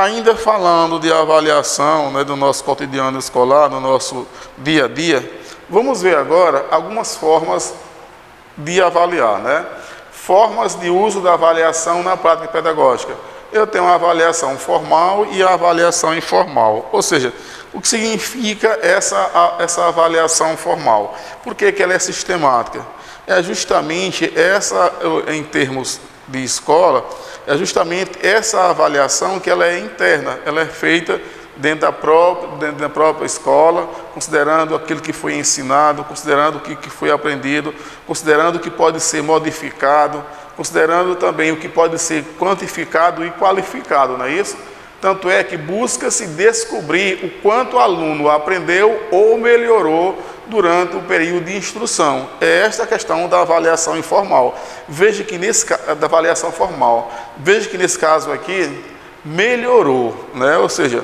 Ainda falando de avaliação, né, do nosso cotidiano escolar, no nosso dia a dia, vamos ver agora algumas formas de avaliar, né? Formas de uso da avaliação na prática pedagógica. Eu tenho a avaliação formal e a avaliação informal. Ou seja, o que significa essa avaliação formal? Por que ela é sistemática? É justamente essa, em termos de escola, é justamente essa avaliação que ela é interna, ela é feita dentro da própria escola, considerando aquilo que foi ensinado, considerando o que foi aprendido, considerando o que pode ser modificado, considerando também o que pode ser quantificado e qualificado, não é isso? Tanto é que busca-se descobrir o quanto o aluno aprendeu ou melhorou durante o período de instrução. É esta a questão da avaliação informal. Veja que da avaliação formal. Veja que nesse caso aqui, melhorou, né? Ou seja,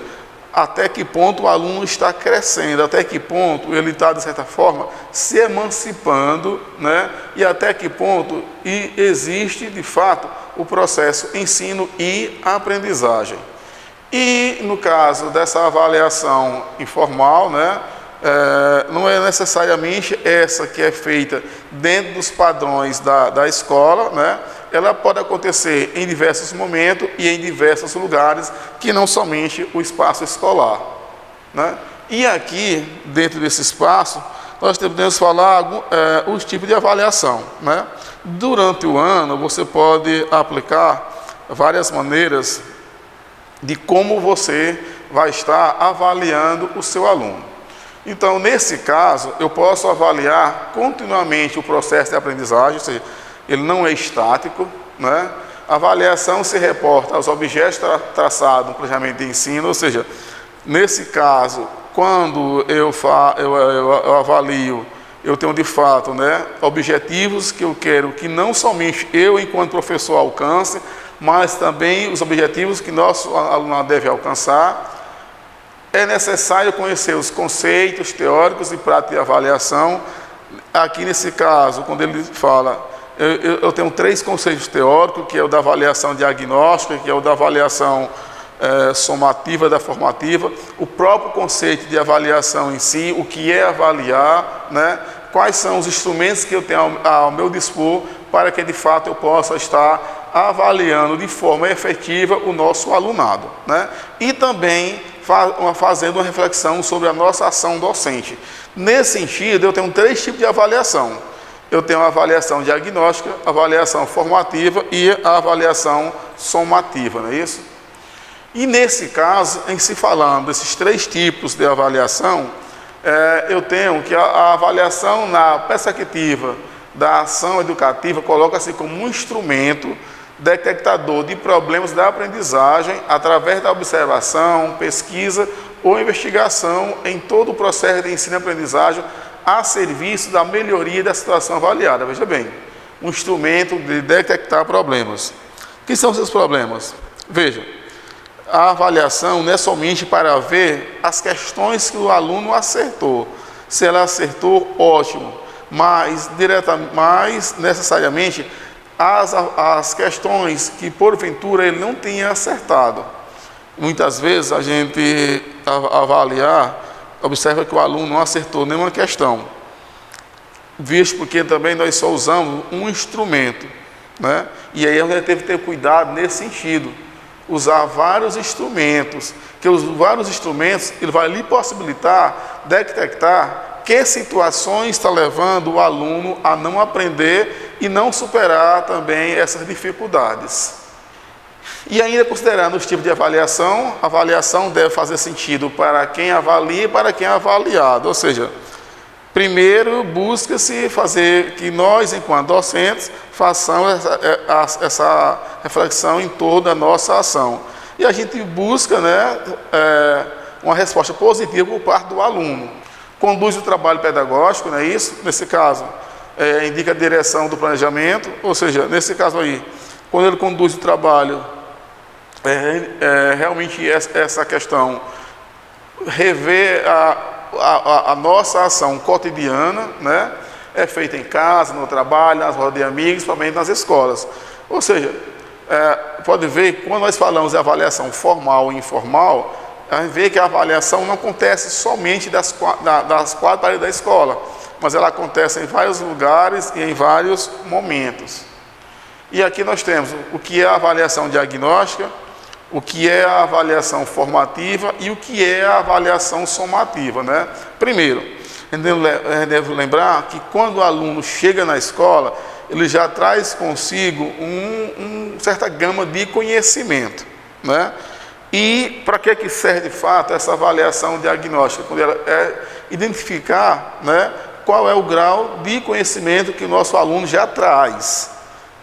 até que ponto o aluno está crescendo, até que ponto ele está, de certa forma, se emancipando, né? E até que ponto existe, de fato, o processo ensino e aprendizagem. E, no caso dessa avaliação informal, né? Não é necessariamente essa que é feita dentro dos padrões da escola, né? Ela pode acontecer em diversos momentos e em diversos lugares, que não somente o espaço escolar, né? E aqui, dentro desse espaço, nós podemos falar os tipos de avaliação, né? Durante o ano, você pode aplicar várias maneiras de como você vai estar avaliando o seu aluno. Então, nesse caso, eu posso avaliar continuamente o processo de aprendizagem, ou seja, ele não é estático, né? A avaliação se reporta aos objetos traçados no planejamento de ensino, ou seja, nesse caso, quando eu avalio, eu tenho de fato, né, objetivos que eu quero que não somente eu, enquanto professor, alcance, mas também os objetivos que nosso aluno deve alcançar. É necessário conhecer os conceitos teóricos e práticos de avaliação. Aqui nesse caso, quando ele fala, eu tenho 3 conceitos teóricos, que é o da avaliação diagnóstica, que é o da avaliação somativa, da formativa, o próprio conceito de avaliação em si, o que é avaliar, né? Quais são os instrumentos que eu tenho ao meu dispor para que de fato eu possa estar avaliando de forma efetiva o nosso alunado, né? E também fazendo uma reflexão sobre a nossa ação docente. Nesse sentido, eu tenho 3 tipos de avaliação. Eu tenho a avaliação diagnóstica, a avaliação formativa e a avaliação somativa, não é isso? E nesse caso, em se falando desses 3 tipos de avaliação, eu tenho que a avaliação na perspectiva da ação educativa coloca-se como um instrumento detectador de problemas da aprendizagem através da observação, pesquisa ou investigação em todo o processo de ensino e aprendizagem a serviço da melhoria da situação avaliada. Veja bem, um instrumento de detectar problemas. O que são esses problemas? Veja, a avaliação não é somente para ver as questões que o aluno acertou. Se ela acertou, ótimo, mas necessariamente as questões que porventura ele não tinha acertado. Muitas vezes a gente observa que o aluno não acertou nenhuma questão, visto porque também nós só usamos um instrumento, né? E aí a gente teve que ter cuidado nesse sentido, usar vários instrumentos, que os vários instrumentos ele vai lhe possibilitar detectar que situações está levando o aluno a não aprender e não superar também essas dificuldades. E ainda considerando os tipos de avaliação, a avaliação deve fazer sentido para quem avalia e para quem é avaliado. Ou seja, primeiro busca-se fazer que nós, enquanto docentes, façamos essa reflexão em toda a nossa ação. E a gente busca, né, uma resposta positiva por parte do aluno. Conduz o trabalho pedagógico, não é isso? Nesse caso, indica a direção do planejamento, ou seja, nesse caso aí, quando ele conduz o trabalho, realmente essa questão, rever a nossa ação cotidiana, né? É feita em casa, no trabalho, nas rodas de amigos, também nas escolas. Ou seja, pode ver, quando nós falamos de avaliação formal e informal, a gente vê que a avaliação não acontece somente das quatro paredes da escola, mas ela acontece em vários lugares e em vários momentos. E aqui nós temos o que é a avaliação diagnóstica, o que é a avaliação formativa e o que é a avaliação somativa, né? Primeiro, a gente deve lembrar que quando o aluno chega na escola, ele já traz consigo uma certa gama de conhecimento, né? E para que serve de fato essa avaliação diagnóstica? Quando ela é identificar, né, qual é o grau de conhecimento que o nosso aluno já traz,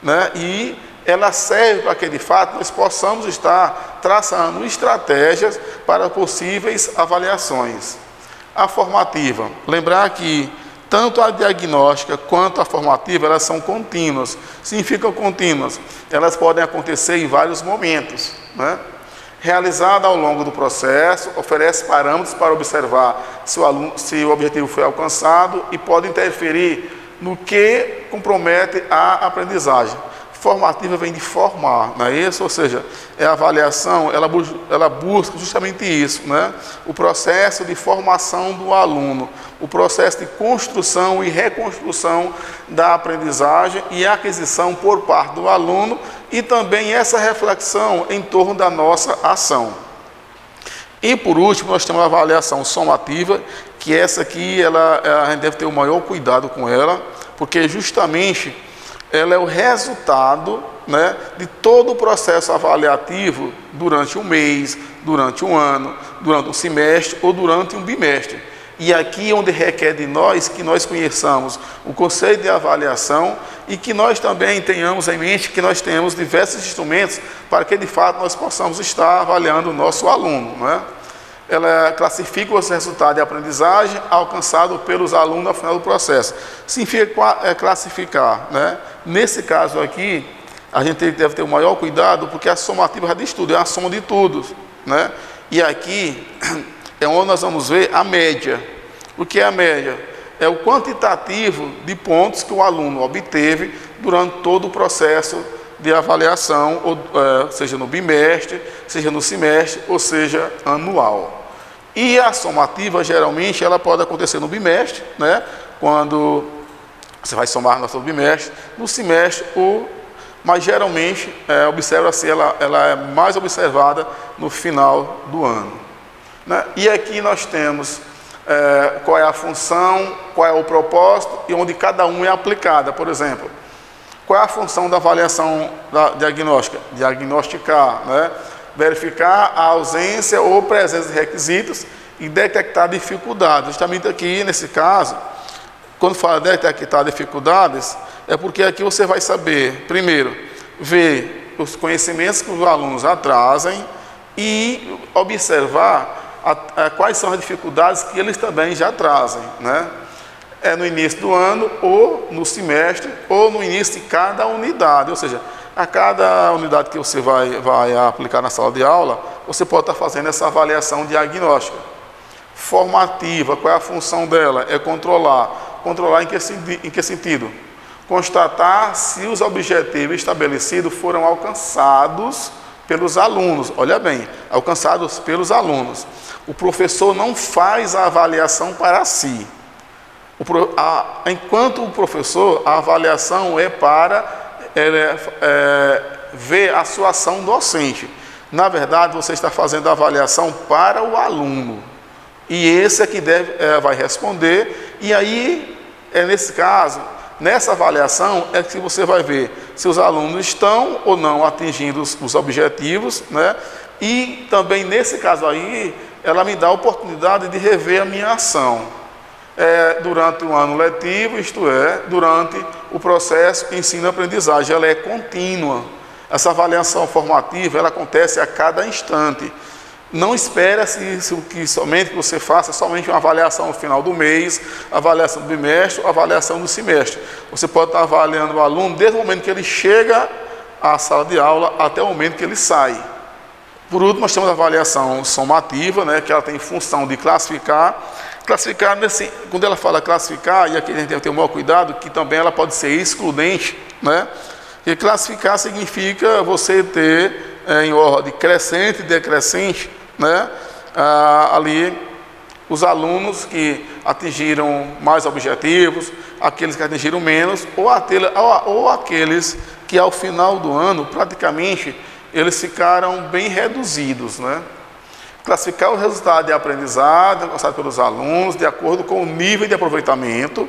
né? E ela serve para que de fato nós possamos estar traçando estratégias para possíveis avaliações. A formativa, lembrar que tanto a diagnóstica quanto a formativa, elas são contínuas. Significam contínuas, elas podem acontecer em vários momentos, né? Realizada ao longo do processo, oferece parâmetros para observar se o objetivo foi alcançado e pode interferir no que compromete a aprendizagem. Formativa vem de formar, não é isso? Ou seja, é a avaliação, ela busca justamente isso, né? O processo de formação do aluno, o processo de construção e reconstrução da aprendizagem e aquisição por parte do aluno e também essa reflexão em torno da nossa ação. E por último, nós temos a avaliação somativa, que essa aqui, a gente deve ter o maior cuidado com ela, porque justamente ela é o resultado, né, de todo o processo avaliativo durante um mês, durante um ano, durante um semestre ou durante um bimestre. E aqui é onde requer de nós que nós conheçamos o conceito de avaliação e que nós também tenhamos em mente que nós temos diversos instrumentos para que de fato nós possamos estar avaliando o nosso aluno, né? Ela classifica os resultados de aprendizagem alcançados pelos alunos ao final do processo. Significa classificar, né? Nesse caso aqui, a gente deve ter o maior cuidado, porque a somativa de estudo é a soma de tudo, né? E aqui é onde nós vamos ver a média. O que é a média? É o quantitativo de pontos que o aluno obteve durante todo o processo de avaliação, seja no bimestre, seja no semestre, ou seja, anual. E a somativa, geralmente, ela pode acontecer no bimestre, né? Quando você vai somar no seu bimestre, no semestre, mas geralmente, observa-se, ela é mais observada no final do ano, né? E aqui nós temos qual é a função, qual é o propósito e onde cada um é aplicada. Por exemplo, qual é a função da avaliação diagnóstica? Diagnosticar, né? Verificar a ausência ou presença de requisitos e detectar dificuldades. Justamente aqui, nesse caso, quando fala detectar dificuldades, é porque aqui você vai saber, primeiro, ver os conhecimentos que os alunos trazem e observar quais são as dificuldades que eles também já trazem, né? É no início do ano, ou no semestre, ou no início de cada unidade. Ou seja, a cada unidade que você vai aplicar na sala de aula, você pode estar fazendo essa avaliação diagnóstica. Formativa, qual é a função dela? É controlar. Controlar em que sentido? Constatar se os objetivos estabelecidos foram alcançados pelos alunos. Olha bem, alcançados pelos alunos. O professor não faz a avaliação para si. Enquanto o professor, a avaliação é para ver a sua ação docente. Na verdade, você está fazendo a avaliação para o aluno. E esse é que vai responder. E aí, nesse caso, nessa avaliação, é que você vai ver se os alunos estão ou não atingindo os objetivos, né? E também, nesse caso aí, ela me dá a oportunidade de rever a minha ação. Durante o ano letivo, isto é, durante o processo de ensino-aprendizagem, ela é contínua. Essa avaliação formativa, ela acontece a cada instante. Não espera que somente que você faça somente uma avaliação no final do mês, avaliação do bimestre, avaliação do semestre. Você pode estar avaliando o aluno desde o momento que ele chega à sala de aula até o momento que ele sai. Por último, nós temos a avaliação somativa, né, que ela tem função de classificar. Classificar, quando ela fala classificar, e aqui a gente tem que ter o maior cuidado, que também ela pode ser excludente, né? E classificar significa você ter em ordem crescente e decrescente, né, ali os alunos que atingiram mais objetivos, aqueles que atingiram menos, ou aqueles que ao final do ano, praticamente, eles ficaram bem reduzidos, né? Classificar o resultado de aprendizado alcançado pelos alunos de acordo com o nível de aproveitamento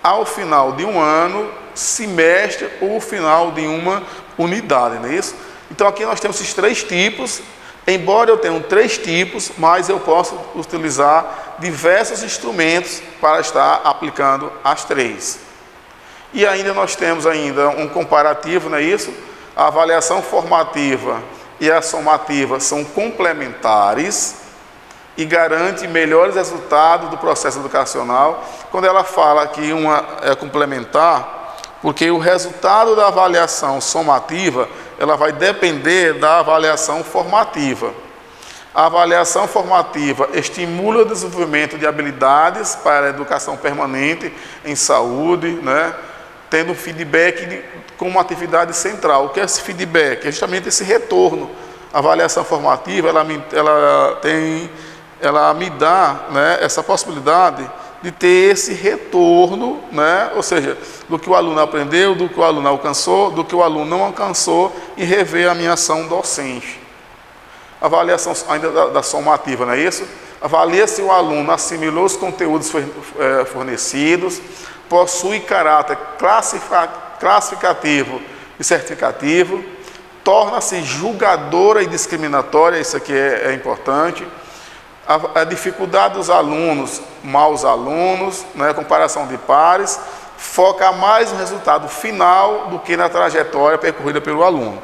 ao final de um ano, semestre ou final de uma unidade, não é isso? Então aqui nós temos esses 3 tipos, embora eu tenha 3 tipos, mas eu posso utilizar diversos instrumentos para estar aplicando as 3. E ainda nós temos ainda um comparativo, não é isso? A avaliação formativa e a somativa são complementares e garante melhores resultados do processo educacional. Quando ela fala que uma é complementar, porque o resultado da avaliação somativa, ela vai depender da avaliação formativa. A avaliação formativa estimula o desenvolvimento de habilidades para a educação permanente em saúde, né? Tendo feedback como uma atividade central. O que é esse feedback? É justamente esse retorno. A avaliação formativa, ela me dá, né, essa possibilidade de ter esse retorno, né, ou seja, do que o aluno aprendeu, do que o aluno alcançou, do que o aluno não alcançou, e rever a minha ação docente. Avaliação ainda da somativa, não é isso? Avalia se o aluno assimilou os conteúdos fornecidos, possui caráter classificativo e certificativo, torna-se julgadora e discriminatória, isso aqui é importante. A dificuldade dos alunos, maus alunos, né, comparação de pares, foca mais no resultado final do que na trajetória percorrida pelo aluno.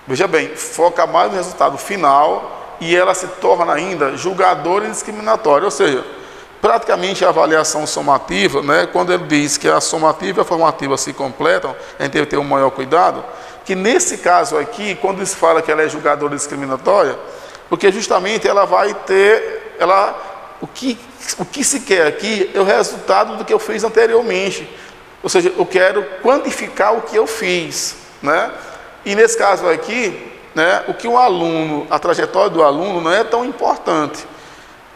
Veja bem, foca mais no resultado final e ela se torna ainda julgadora e discriminatória, ou seja, praticamente a avaliação somativa, né, quando ele diz que a somativa e a formativa se completam, a gente tem que ter um maior cuidado, que nesse caso aqui, quando se fala que ela é julgadora e discriminatória, porque justamente ela vai ter, o que se quer aqui é o resultado do que eu fiz anteriormente. Ou seja, eu quero quantificar o que eu fiz, né? E nesse caso aqui, né, o que o aluno, a trajetória do aluno não é tão importante.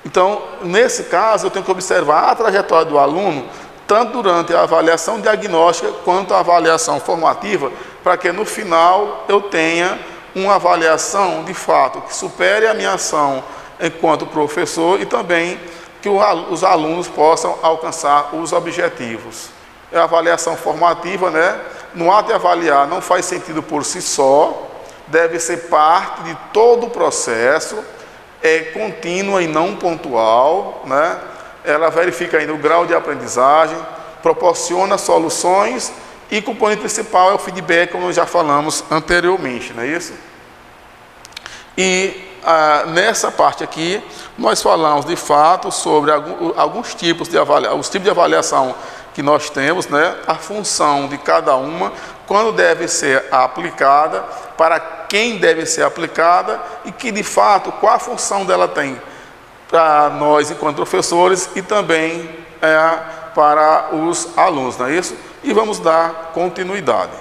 Então, nesse caso, eu tenho que observar a trajetória do aluno, tanto durante a avaliação diagnóstica quanto a avaliação formativa, para que no final eu tenha uma avaliação de fato que supere a minha ação enquanto professor e também que os alunos possam alcançar os objetivos. É a avaliação formativa, né? No ato de avaliar não faz sentido por si só, deve ser parte de todo o processo, é contínua e não pontual, né? Ela verifica ainda o grau de aprendizagem, proporciona soluções e o componente principal é o feedback, como nós já falamos anteriormente, não é isso? E nessa parte aqui, nós falamos de fato sobre alguns tipos de avaliação, os tipos de avaliação que nós temos, né? A função de cada uma, quando deve ser aplicada, para quem deve ser aplicada e que de fato, qual a função dela tem para nós enquanto professores e também para os alunos, não é isso? E vamos dar continuidade.